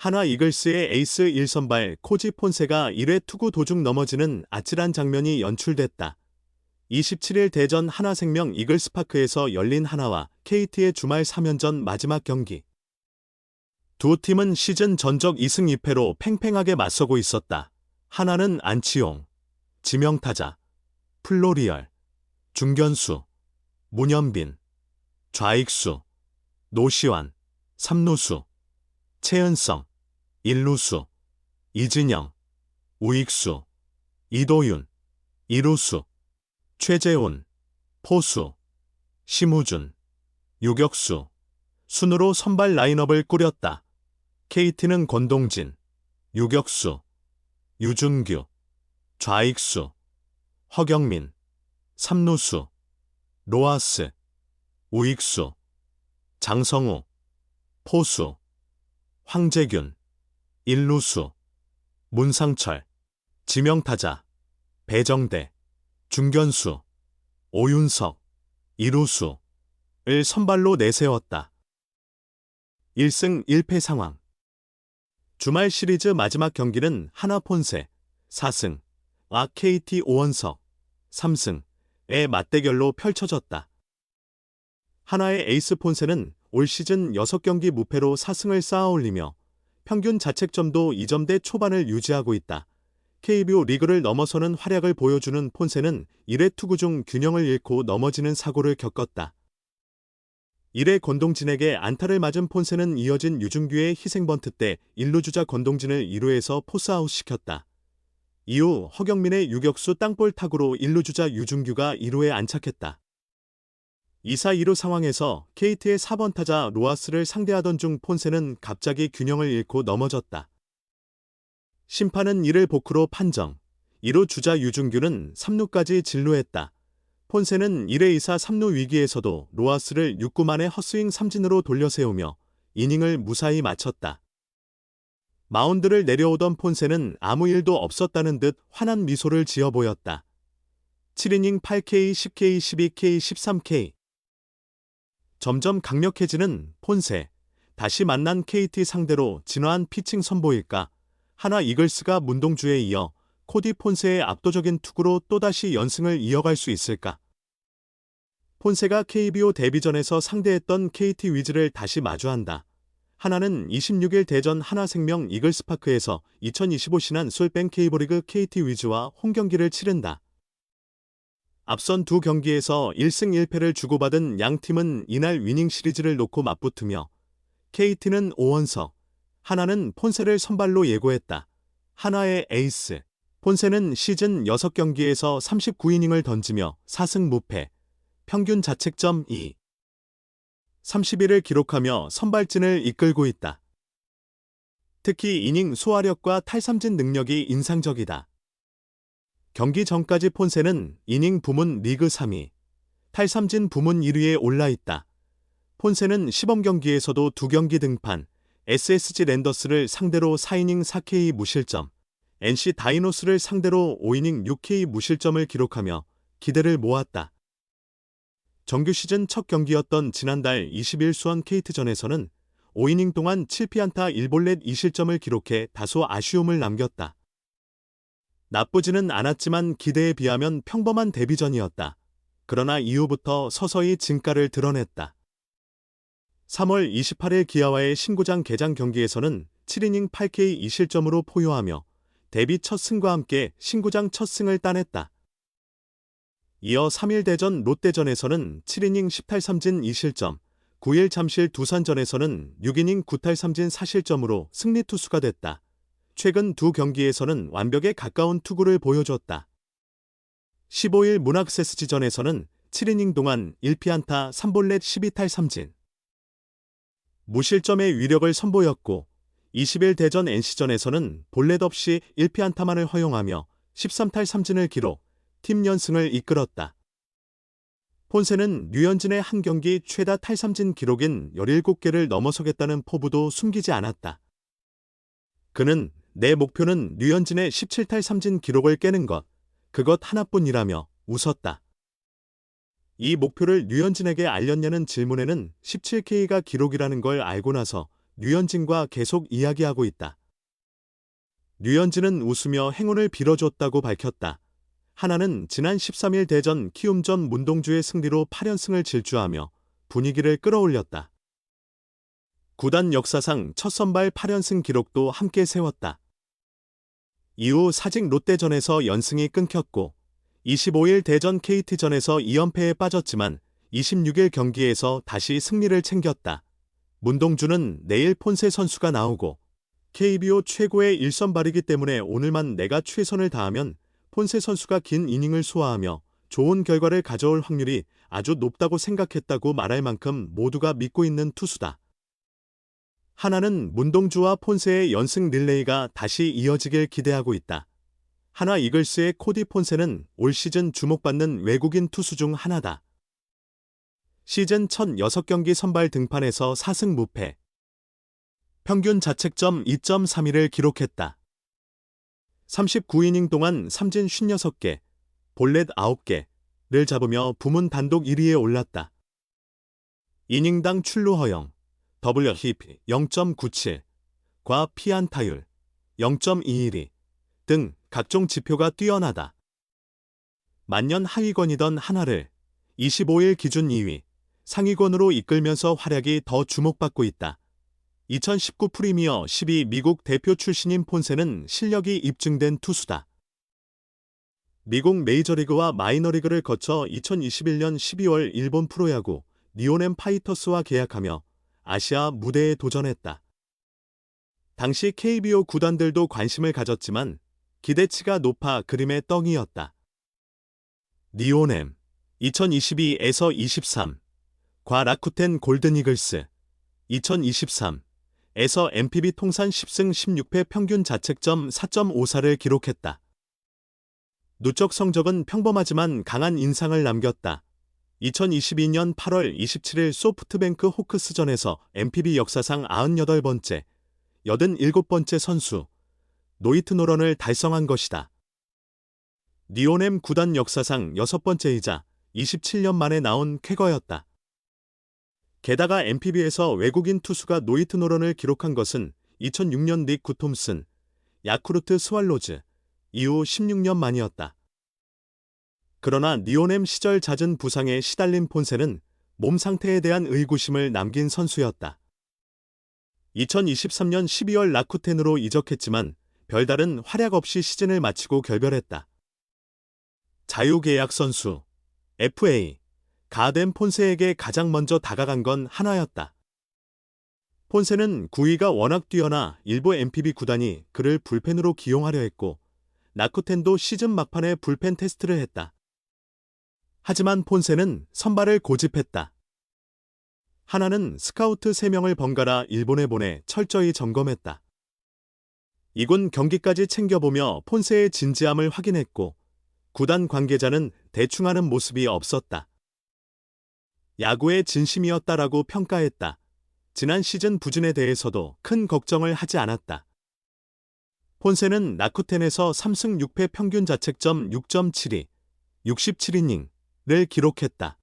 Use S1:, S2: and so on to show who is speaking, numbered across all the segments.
S1: 하나 이글스의 에이스 1선발 코지 폰세가 1회 투구 도중 넘어지는 아찔한 장면이 연출됐다. 27일 대전 하나생명 이글스파크에서 열린 하나와 KT의 주말 3연전 마지막 경기. 두 팀은 시즌 전적 2승 2패로 팽팽하게 맞서고 있었다. 하나는 안치홍, 지명타자, 플로리얼, 중견수, 문현빈, 좌익수, 노시환, 삼루수, 최은성, 일루수, 이진영, 우익수, 이도윤, 이루수, 최재훈, 포수, 심우준, 유격수, 순으로 선발 라인업을 꾸렸다. KT는 권동진, 유격수, 유준규, 좌익수, 허경민, 삼루수, 로하스, 우익수, 장성우, 포수, 황재균, 일루수, 문상철, 지명타자, 배정대, 중견수, 오윤석, 이루수를 선발로 내세웠다. 1승 1패 상황. 주말 시리즈 마지막 경기는 하나 폰세 4승, KT 오원석 3승의 맞대결로 펼쳐졌다. 하나의 에이스 폰세는 올 시즌 6경기 무패로 4승을 쌓아올리며 평균 자책점도 2점대 초반을 유지하고 있다. KBO 리그를 넘어서는 활약을 보여주는 폰세는 1회 투구 중 균형을 잃고 넘어지는 사고를 겪었다. 1회 권동진에게 안타를 맞은 폰세는 이어진 유준규의 희생번트 때 1루주자 권동진을 2루에서 포스아웃 시켰다. 이후 허경민의 유격수 땅볼 타구로 1루주자 유준규가 2루에 안착했다. 2사 2루 상황에서 KT의 4번 타자 로하스를 상대하던 중 폰세는 갑자기 균형을 잃고 넘어졌다. 심판은 이를 복구로 판정. 2루 주자 유준규는 3루까지 진루했다. 폰세는 1회 2사 3루 위기에서도 로하스를 6구 만에 헛스윙 삼진으로 돌려세우며 이닝을 무사히 마쳤다. 마운드를 내려오던 폰세는 아무 일도 없었다는 듯 환한 미소를 지어 보였다. 7이닝 8K, 10K, 12K, 13K. 점점 강력해지는 폰세. 다시 만난 KT 상대로 진화한 피칭 선보일까? 하나 이글스가 문동주에 이어 코디 폰세의 압도적인 투구로 또다시 연승을 이어갈 수 있을까? 폰세가 KBO 데뷔전에서 상대했던 KT 위즈를 다시 마주한다. 하나는 26일 대전 하나생명 이글스파크에서 2025 신한 솔뱅 K리그 KT 위즈와 홈경기를 치른다. 앞선 두 경기에서 1승 1패를 주고받은 양 팀은 이날 위닝 시리즈를 놓고 맞붙으며 KT는 오원석, 하나는 폰세를 선발로 예고했다. 하나의 에이스. 폰세는 시즌 6경기에서 39이닝을 던지며 4승 무패, 평균 자책점 2. 31을 기록하며 선발진을 이끌고 있다. 특히 이닝 소화력과 탈삼진 능력이 인상적이다. 경기 전까지 폰세는 이닝 부문 리그 3위, 탈삼진 부문 1위에 올라 있다. 폰세는 시범 경기에서도 2경기 등판, SSG 랜더스를 상대로 4이닝 4K 무실점, NC 다이노스를 상대로 5이닝 6K 무실점을 기록하며 기대를 모았다. 정규 시즌 첫 경기였던 지난달 20일 수원 KT전에서는 5이닝 동안 7피안타 1볼넷 2실점을 기록해 다소 아쉬움을 남겼다. 나쁘지는 않았지만 기대에 비하면 평범한 데뷔전이었다. 그러나 이후부터 서서히 진가를 드러냈다. 3월 28일 기아와의 신구장 개장 경기에서는 7이닝 8K 2실점으로 포효하며 데뷔 첫 승과 함께 신구장 첫 승을 따냈다. 이어 3일 대전 롯데전에서는 7이닝 10탈삼진 2실점, 9일 잠실 두산전에서는 6이닝 9탈삼진 4실점으로 승리 투수가 됐다. 최근 두 경기에서는 완벽에 가까운 투구를 보여줬다. 15일 문학세스지전에서는 7이닝 동안 1피안타 3볼넷 12탈삼진. 무실점의 위력을 선보였고 20일 대전 NC전에서는 볼넷 없이 1피안타만을 허용하며 13탈삼진을 기록, 팀 연승을 이끌었다. 폰세는 류현진의 한 경기 최다 탈삼진 기록인 17개를 넘어서겠다는 포부도 숨기지 않았다. 그는 내 목표는 류현진의 17탈삼진 기록을 깨는 것, 그것 하나뿐이라며 웃었다. 이 목표를 류현진에게 알렸냐는 질문에는 17K가 기록이라는 걸 알고 나서 류현진과 계속 이야기하고 있다. 류현진은 웃으며 행운을 빌어줬다고 밝혔다. 하나는 지난 13일 대전 키움전 문동주의 승리로 8연승을 질주하며 분위기를 끌어올렸다. 구단 역사상 첫 선발 8연승 기록도 함께 세웠다. 이후 사직 롯데전에서 연승이 끊겼고 25일 대전 KT전에서 2연패에 빠졌지만 26일 경기에서 다시 승리를 챙겼다. 문동주는 내일 폰세 선수가 나오고 KBO 최고의 일선발이기 때문에 오늘만 내가 최선을 다하면 폰세 선수가 긴 이닝을 소화하며 좋은 결과를 가져올 확률이 아주 높다고 생각했다고 말할 만큼 모두가 믿고 있는 투수다. 하나는 문동주와 폰세의 연승 릴레이가 다시 이어지길 기대하고 있다. 하나 이글스의 코디 폰세는 올 시즌 주목받는 외국인 투수 중 하나다. 시즌 첫 6경기 선발 등판에서 4승 무패. 평균 자책점 2.31을 기록했다. 39이닝 동안 삼진 56개, 볼넷 9개를 잡으며 부문 단독 1위에 올랐다. 이닝당 출루 허용, WHIP 0.97, 과 피안타율 0.21 등 각종 지표가 뛰어나다. 만년 하위권이던 하나를 25일 기준 2위, 상위권으로 이끌면서 활약이 더 주목받고 있다. 2019 프리미어 12 미국 대표 출신인 폰세는 실력이 입증된 투수다. 미국 메이저리그와 마이너리그를 거쳐 2021년 12월 일본 프로야구 니온엠 파이터스와 계약하며 아시아 무대에 도전했다. 당시 KBO 구단들도 관심을 가졌지만 기대치가 높아 그림의 떡이었다. 니온엠 2022에서 23, 과 라쿠텐 골든이글스 2023에서 NPB 통산 10승 16패 평균 자책점 4.54를 기록했다. 누적 성적은 평범하지만 강한 인상을 남겼다. 2022년 8월 27일 소프트뱅크 호크스전에서 NPB 역사상 98번째, 87번째 선수 노히트 노런을 달성한 것이다. 니온엠 구단 역사상 6번째이자 27년 만에 나온 쾌거였다. 게다가 NPB에서 외국인 투수가 노히트 노런을 기록한 것은 2006년 닉 구톰슨, 야쿠르트 스왈로즈 이후 16년 만이었다. 그러나 니온엠 시절 잦은 부상에 시달린 폰세는 몸 상태에 대한 의구심을 남긴 선수였다. 2023년 12월 라쿠텐으로 이적했지만 별다른 활약 없이 시즌을 마치고 결별했다. 자유계약 선수 FA 가덴 폰세에게 가장 먼저 다가간 건 하나였다. 폰세는 구위가 워낙 뛰어나 일부 NPB 구단이 그를 불펜으로 기용하려 했고 라쿠텐도 시즌 막판에 불펜 테스트를 했다. 하지만 폰세는 선발을 고집했다. 하나는 스카우트 3명을 번갈아 일본에 보내 철저히 점검했다. 이군 경기까지 챙겨보며 폰세의 진지함을 확인했고 구단 관계자는 대충하는 모습이 없었다. 야구의 진심이었다라고 평가했다. 지난 시즌 부진에 대해서도 큰 걱정을 하지 않았다. 폰세는 라쿠텐에서 3승 6패 평균 자책점 6.72, 67이닝을 기록했다.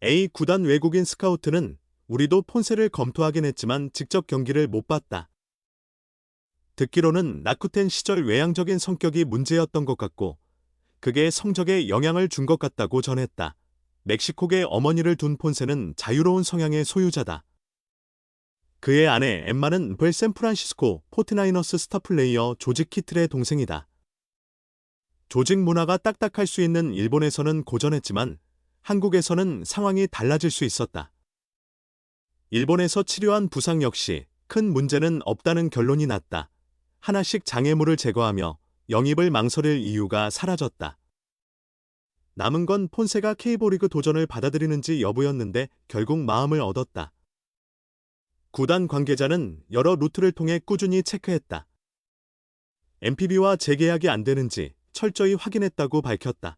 S1: A 구단 외국인 스카우트는 우리도 폰세를 검토하긴 했지만 직접 경기를 못 봤다. 듣기로는 라쿠텐 시절 외향적인 성격이 문제였던 것 같고 그게 성적에 영향을 준 것 같다고 전했다. 멕시코계 어머니를 둔 폰세는 자유로운 성향의 소유자다. 그의 아내 엠마는 샌프란시스코 49ers 스타 플레이어 조지 키틀의 동생이다. 조직 문화가 딱딱할 수 있는 일본에서는 고전했지만 한국에서는 상황이 달라질 수 있었다. 일본에서 치료한 부상 역시 큰 문제는 없다는 결론이 났다. 하나씩 장애물을 제거하며 영입을 망설일 이유가 사라졌다. 남은 건 폰세가 K리그 도전을 받아들이는지 여부였는데 결국 마음을 얻었다. 구단 관계자는 여러 루트를 통해 꾸준히 체크했다. NPB와 재계약이 안 되는지 철저히 확인했다고 밝혔다.